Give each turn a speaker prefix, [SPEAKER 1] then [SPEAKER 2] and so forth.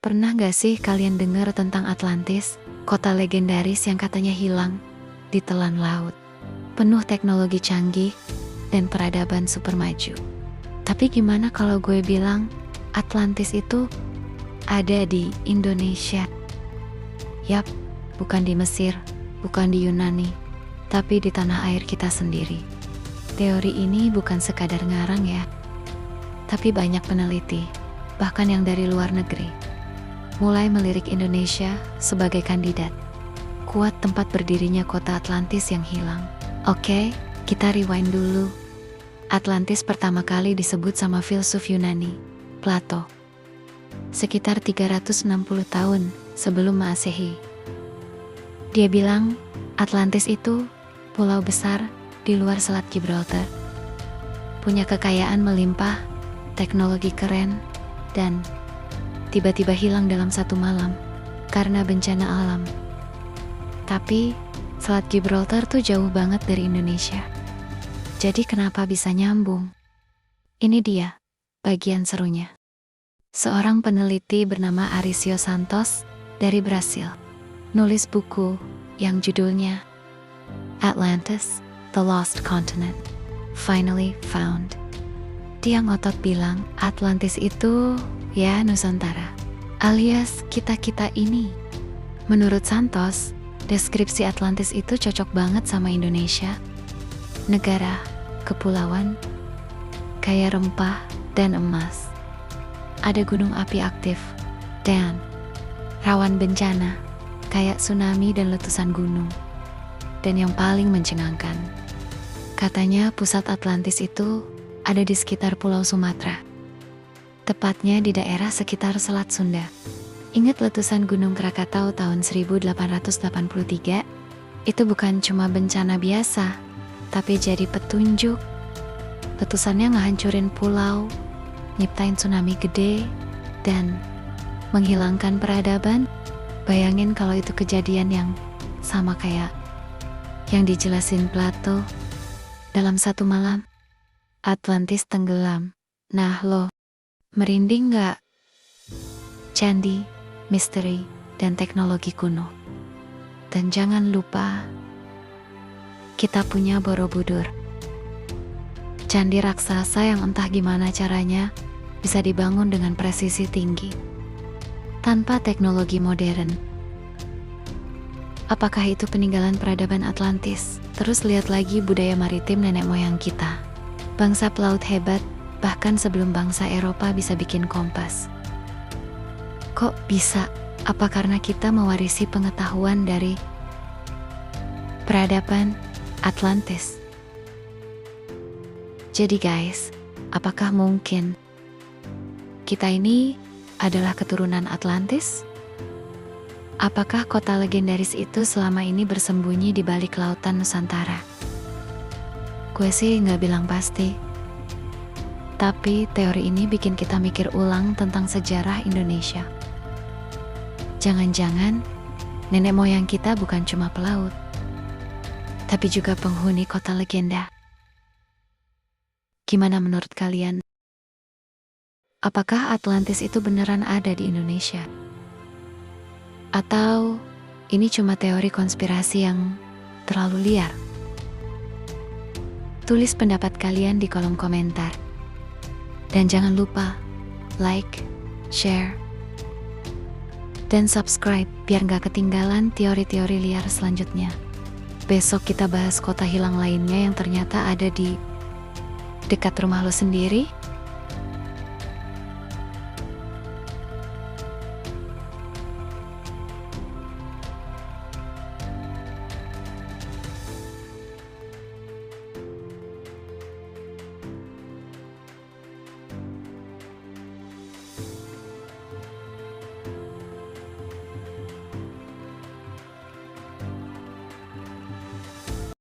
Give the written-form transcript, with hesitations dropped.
[SPEAKER 1] Pernah gak sih kalian dengar tentang Atlantis, kota legendaris yang katanya hilang di telan laut, penuh teknologi canggih dan peradaban super maju? Tapi gimana kalau gue bilang Atlantis itu ada di Indonesia? Yap, bukan di Mesir, bukan di Yunani, tapi di tanah air kita sendiri. Teori ini bukan sekadar ngarang ya, tapi banyak peneliti, bahkan yang dari luar negeri, mulai melirik Indonesia sebagai kandidat kuat tempat berdirinya kota Atlantis yang hilang. Oke, kita rewind dulu. Atlantis pertama kali disebut sama filsuf Yunani, Plato, sekitar 360 tahun sebelum Masehi. Dia bilang Atlantis itu pulau besar di luar Selat Gibraltar, punya kekayaan melimpah, teknologi keren, dan tiba-tiba hilang dalam satu malam karena bencana alam. Tapi Selat Gibraltar tuh jauh banget dari Indonesia. Jadi kenapa bisa nyambung? Ini dia bagian serunya. Seorang peneliti bernama Arisio Santos dari Brasil nulis buku yang judulnya Atlantis, The Lost Continent, Finally Found. Dia ngotot bilang Atlantis itu ya Nusantara, alias kita-kita ini. Menurut Santos, deskripsi Atlantis itu cocok banget sama Indonesia. Negara, kepulauan, kaya rempah dan emas. Ada gunung api aktif dan rawan bencana kayak tsunami dan letusan gunung. Dan yang paling mencengangkan, katanya pusat Atlantis itu ada di sekitar Pulau Sumatera, tepatnya di daerah sekitar Selat Sunda. Ingat letusan Gunung Krakatau tahun 1883? Itu bukan cuma bencana biasa, tapi jadi petunjuk. Letusannya ngehancurin pulau, nyiptain tsunami gede, dan menghilangkan peradaban. Bayangin kalau itu kejadian yang sama kayak yang dijelasin Plato. Dalam satu malam, Atlantis tenggelam. Nah lo, merinding gak? Candi, misteri, dan teknologi kuno. Dan jangan lupa, kita punya Borobudur, candi raksasa yang entah gimana caranya bisa dibangun dengan presisi tinggi, tanpa teknologi modern. Apakah itu peninggalan peradaban Atlantis? Terus lihat lagi budaya maritim nenek moyang kita. Bangsa pelaut hebat, bahkan sebelum bangsa Eropa bisa bikin kompas. Kok bisa? Apa karena kita mewarisi pengetahuan dari peradaban Atlantis? Jadi guys, apakah mungkin kita ini adalah keturunan Atlantis? Apakah kota legendaris itu selama ini bersembunyi di balik lautan Nusantara? Gue sih nggak bilang pasti. Tapi teori ini bikin kita mikir ulang tentang sejarah Indonesia. Jangan-jangan nenek moyang kita bukan cuma pelaut, tapi juga penghuni kota legenda. Gimana menurut kalian? Apakah Atlantis itu beneran ada di Indonesia? Atau ini cuma teori konspirasi yang terlalu liar? Tulis pendapat kalian di kolom komentar. Dan jangan lupa like, share, dan subscribe biar gak ketinggalan teori-teori liar selanjutnya. Besok kita bahas kota hilang lainnya yang ternyata ada di dekat rumah lo sendiri.